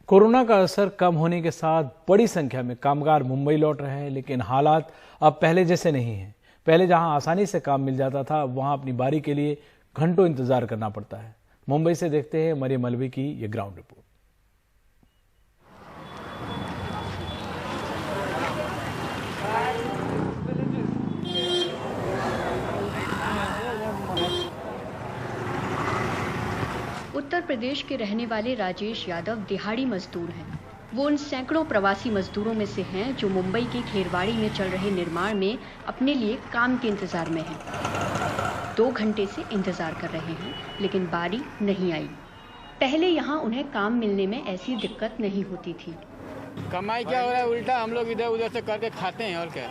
Corona का असर कम होने के साथ बड़ी संख्या में कामगार मुंबई लौट रहे हैं, लेकिन हालात अब पहले जैसे नहीं हैं। पहले जहां आसानी से काम मिल जाता था, वहां अपनी बारी के लिए घंटों इंतजार करना पड़ता है। मुंबई से देखते हैं मरियम मलवी की ये ग्राउंड रिपोर्ट। उत्तर प्रदेश के रहने वाले राजेश यादव दिहाड़ी मजदूर हैं। वो उन सैकड़ों प्रवासी मजदूरों में से हैं जो मुंबई के खेरवाड़ी में चल रहे निर्माण में अपने लिए काम के इंतजार में हैं। 2 घंटे से इंतजार कर रहे हैं, लेकिन बारी नहीं आई। पहले यहाँ उन्हें काम मिलने में ऐसी दिक्कत नहीं होती थी। कमाई क्या हो रहा है, उल्टा हम लोग इधर उधर से करके खाते हैं और क्या।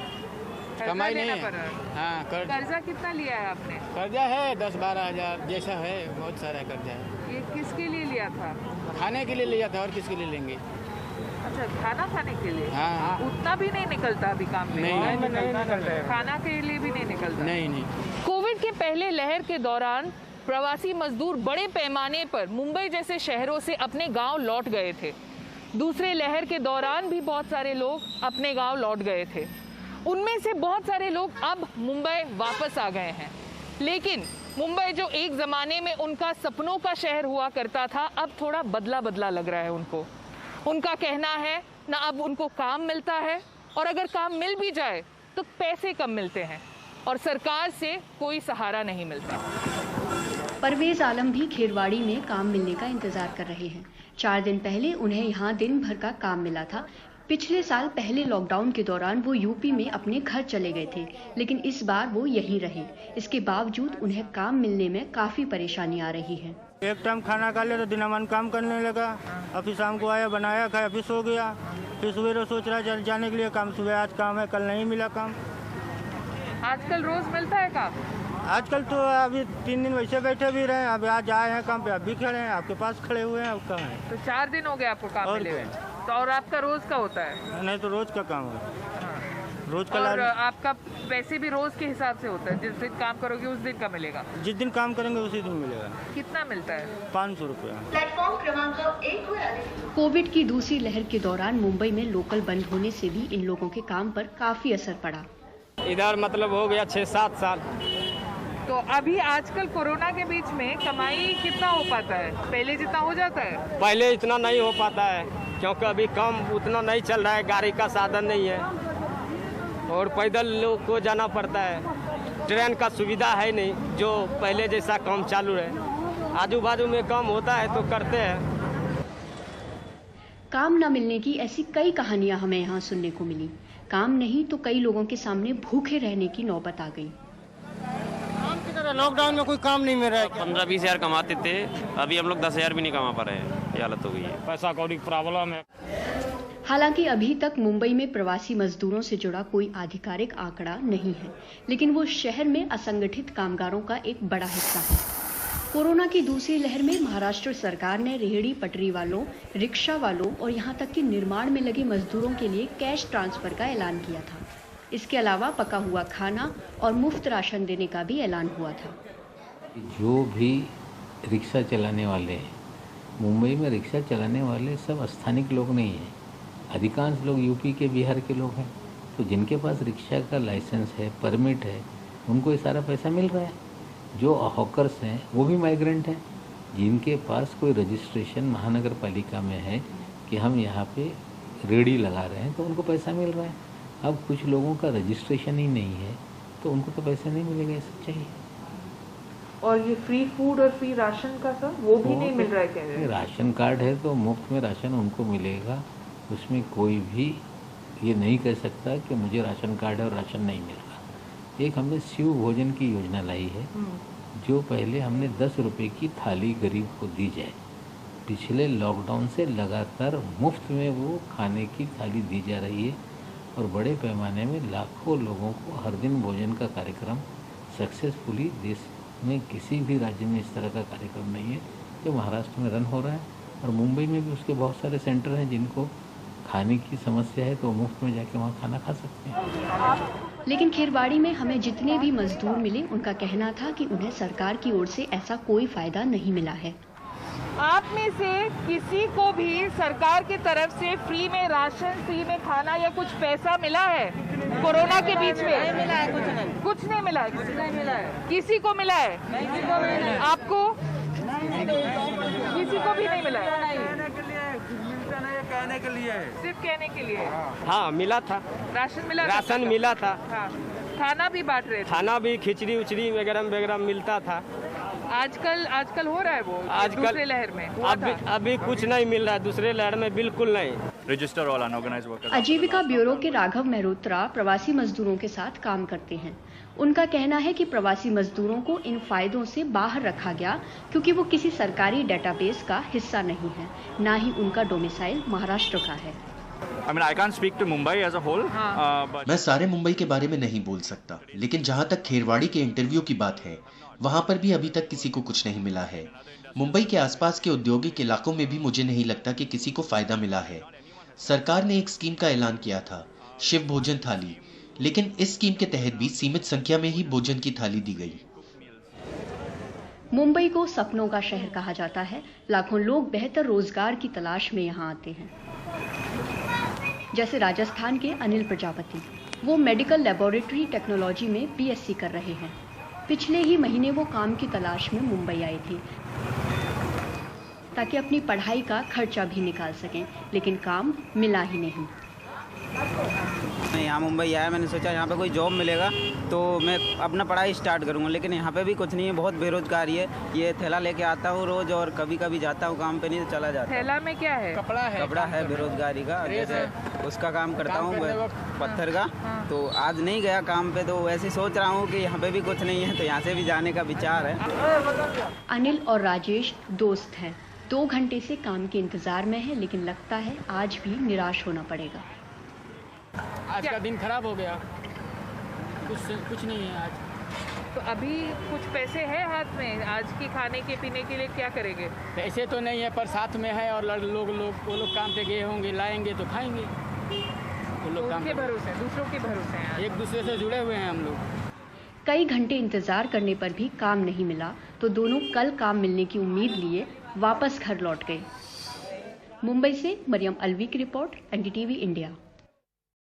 कमाई नहीं है। हाँ, कर्जा कितना लिया है आपने? कर्जा है 10-12 हजार जैसा है, बहुत सारा कर्जा है। ये किसके लिए लिया था? खाने के लिए लिया था, और किसके लिए लेंगे? अच्छा, खाना खाने के लिए। हाँ। उतना भी नहीं निकलता अभी काम में? नहीं निकलता है। खाना के लिए भी नहीं निकलता? नहीं। कोविड के पहले लहर के दौरान प्रवासी मजदूर बड़े पैमाने पर मुंबई जैसे शहरों से अपने गाँव लौट गए थे। दूसरे लहर के दौरान भी बहुत सारे लोग अपने गाँव लौट गए थे। उनमें से बहुत सारे लोग अब मुंबई वापस आ गए हैं, लेकिन मुंबई जो एक ज़माने में उनका सपनों का शहर हुआ करता था, अब थोड़ा बदला बदला लग रहा है उनको। उनका कहना है ना अब उनको काम मिलता है, और अगर काम मिल भी जाए तो पैसे कम मिलते हैं और सरकार से कोई सहारा नहीं मिलता। परवेज आलम भी खेरवाड़ी में काम मिलने का इंतजार कर रहे हैं। 4 दिन पहले उन्हें यहाँ दिन भर का काम मिला था। पिछले साल पहले लॉकडाउन के दौरान वो यूपी में अपने घर चले गए थे, लेकिन इस बार वो यहीं रहे। इसके बावजूद उन्हें काम मिलने में काफी परेशानी आ रही है। एक टाइम खाना खा ले तो दिनमान काम करने लगा, अभी शाम को आया, बनाया, खाया, फिर सो गया। फिर सुबह सोच रहा है जाने के लिए काम, सुबह आज काम है, कल नहीं मिला काम। आजकल रोज मिलता है काम? आजकल तो अभी 3 दिन वैसे बैठे भी रहे, अभी आज आए हैं काम पे, अभी खड़े हैं, आपके पास खड़े हुए हैं। अब कहाँ है? तो 4 दिन हो गए आपको काम मिले हुए, तो और आपका रोज का होता है? नहीं तो रोज का काम है, रोज का। और आपका पैसे भी रोज के हिसाब से होता है? जिस दिन काम करोगे उस दिन का मिलेगा? जिस दिन काम करेंगे उसी दिन मिलेगा। कितना मिलता है? 500 रुपया। प्लेटफॉर्म क्रमांक 1 पर कोविड की दूसरी लहर के दौरान मुंबई में लोकल बंद होने से भी इन लोगों के काम पर काफी असर पड़ा। इधर मतलब हो गया 6-7 साल। तो अभी आजकल कोरोना के बीच में कमाई कितना हो पाता है? पहले जितना हो जाता है? पहले इतना नहीं हो पाता है, क्योंकि अभी काम उतना नहीं चल रहा है, गाड़ी का साधन नहीं है और पैदल लोग को जाना पड़ता है। ट्रेन का सुविधा है नहीं, जो पहले जैसा काम चालू है। आजू बाजू में काम होता है तो करते हैं। काम न मिलने की ऐसी कई कहानियां हमें यहाँ सुनने को मिली। काम नहीं तो कई लोगों के सामने भूखे रहने की नौबत आ गई। लॉकडाउन में कोई काम नहीं मिल रहा है। 15-20 हजार कमाते थे, अभी हम लोग 10 हजार भी नहीं कमा पा रहे हैं। ये हालत हो गई है, पैसा कौड़ी प्रॉब्लम है। हालांकि अभी तक मुंबई में प्रवासी मजदूरों से जुड़ा कोई आधिकारिक आंकड़ा नहीं है, लेकिन वो शहर में असंगठित कामगारों का एक बड़ा हिस्सा है। कोरोना की दूसरी लहर में महाराष्ट्र सरकार ने रेहड़ी पटरी वालों, रिक्शा वालों और यहाँ तक कि निर्माण में लगे मजदूरों के लिए कैश ट्रांसफर का ऐलान किया था। इसके अलावा पका हुआ खाना और मुफ्त राशन देने का भी ऐलान हुआ था। जो भी रिक्शा चलाने वाले हैं, मुंबई में रिक्शा चलाने वाले सब स्थानिक लोग नहीं हैं। अधिकांश लोग यूपी के, बिहार के लोग हैं। तो जिनके पास रिक्शा का लाइसेंस है, परमिट है, उनको ये सारा पैसा मिल रहा है। जो हॉकर्स हैं वो भी माइग्रेंट हैं, जिनके पास कोई रजिस्ट्रेशन महानगर पालिका में है कि हम यहाँ पे रेडी लगा रहे हैं, तो उनको पैसा मिल रहा है। अब कुछ लोगों का रजिस्ट्रेशन ही नहीं है, तो उनको तो पैसे नहीं मिलेगा, ये सच्चाई है। और ये फ्री फूड और फ्री राशन का सर, वो भी नहीं मिल रहा है? कह रहे हैं राशन कार्ड है तो मुफ्त में राशन उनको मिलेगा। उसमें कोई भी ये नहीं कह सकता कि मुझे राशन कार्ड है और राशन नहीं मिल रहा। एक हमने शिव भोजन की योजना लाई है, जो पहले हमने 10 रुपये की थाली गरीब को दी जाए। पिछले लॉकडाउन से लगातार मुफ्त में वो खाने की थाली दी जा रही है और बड़े पैमाने में लाखों लोगों को हर दिन भोजन का कार्यक्रम सक्सेसफुली, देश में किसी भी राज्य में इस तरह का कार्यक्रम नहीं है जो महाराष्ट्र में रन हो रहा है। और मुंबई में भी उसके बहुत सारे सेंटर हैं जिनको खाने की समस्या है, तो मुफ्त में जाके वहाँ खाना खा सकते हैं। लेकिन खेरवाड़ी में हमें जितने भी मजदूर मिले, उनका कहना था कि उन्हें सरकार की ओर से ऐसा कोई फायदा नहीं मिला है। आप में से किसी को भी सरकार की तरफ से फ्री में राशन, फ्री में खाना या कुछ पैसा मिला है कोरोना के बीच में? नहीं मिला है, कुछ नहीं मिला है, किसी को मिला है? आपको किसी को भी नहीं मिला है? कहने के लिए सिर्फ कहने के लिए। हाँ मिला था, राशन मिला, राशन मिला था। हाँ, खाना भी बांट रहे थे, खाना भी खिचड़ी उचड़ी वगैरह मिलता था। आजकल हो रहा है वो आजकल दूसरे लहर में अभी कुछ नहीं मिल रहा है, दूसरे लहर में बिल्कुल नहीं। Register all unorganised workers. आजीविका ब्यूरो के राघव मेहरोत्रा प्रवासी मजदूरों के साथ काम करते हैं। उनका कहना है कि प्रवासी मजदूरों को इन फायदों से बाहर रखा गया क्योंकि वो किसी सरकारी डेटाबेस का हिस्सा नहीं है, ना ही उनका डोमिसाइल महाराष्ट्र का है। I mean, I can't speak to Mumbai as a whole, but मैं सारे मुंबई के बारे में नहीं बोल सकता, लेकिन जहां तक खेरवाड़ी के इंटरव्यू की बात है, वहां पर भी अभी तक किसी को कुछ नहीं मिला है। मुंबई के आसपास के औद्योगिक इलाकों में भी मुझे नहीं लगता कि किसी को फायदा मिला है। सरकार ने एक स्कीम का ऐलान किया था, शिव भोजन थाली, लेकिन इस स्कीम के तहत भी सीमित संख्या में ही भोजन की थाली दी गई। मुंबई को सपनों का शहर कहा जाता है। लाखों लोग बेहतर रोजगार की तलाश में यहाँ आते हैं। जैसे राजस्थान के अनिल प्रजापति, वो मेडिकल लेबोरेटरी टेक्नोलॉजी में बीएससी कर रहे हैं। पिछले ही महीने वो काम की तलाश में मुंबई आए थे ताकि अपनी पढ़ाई का खर्चा भी निकाल सकें, लेकिन काम मिला ही नहीं। मैं यहाँ मुंबई आया, मैंने सोचा यहाँ पे कोई जॉब मिलेगा तो मैं अपना पढ़ाई स्टार्ट करूँगा, लेकिन यहाँ पे भी कुछ नहीं है, बहुत बेरोजगारी है। ये थैला लेके आता हूँ रोज और कभी कभी जाता हूँ काम पे, नहीं तो चला जाता। थैला में क्या है? कपड़ा है बेरोजगारी का, जैसे उसका काम करता हूँ पत्थर का। तो आज नहीं गया काम पे, तो ऐसे सोच रहा हूँ कि यहाँ पे भी कुछ नहीं है, तो यहाँ से भी जाने का विचार है। अनिल और राजेश दोस्त हैं। 2 घंटे से काम के इंतजार में है, लेकिन लगता है आज भी निराश होना पड़ेगा। आज का दिन खराब हो गया, कुछ नहीं है आज। तो अभी कुछ पैसे हैं हाथ में, आज की खाने के पीने के लिए क्या करेंगे? पैसे तो नहीं है, पर साथ में है और वो लोग काम पे गए होंगे, लाएंगे तो खाएंगे। वो लोग काम के भरोसे, दूसरों के भरोसे हैं, एक दूसरे से जुड़े हुए हैं हम लोग। कई घंटे इंतजार करने पर भी काम नहीं मिला तो दोनों कल काम मिलने की उम्मीद लिए वापस घर लौट गए। मुंबई से मरियम अलवी की रिपोर्ट, एनडीटीवी इंडिया।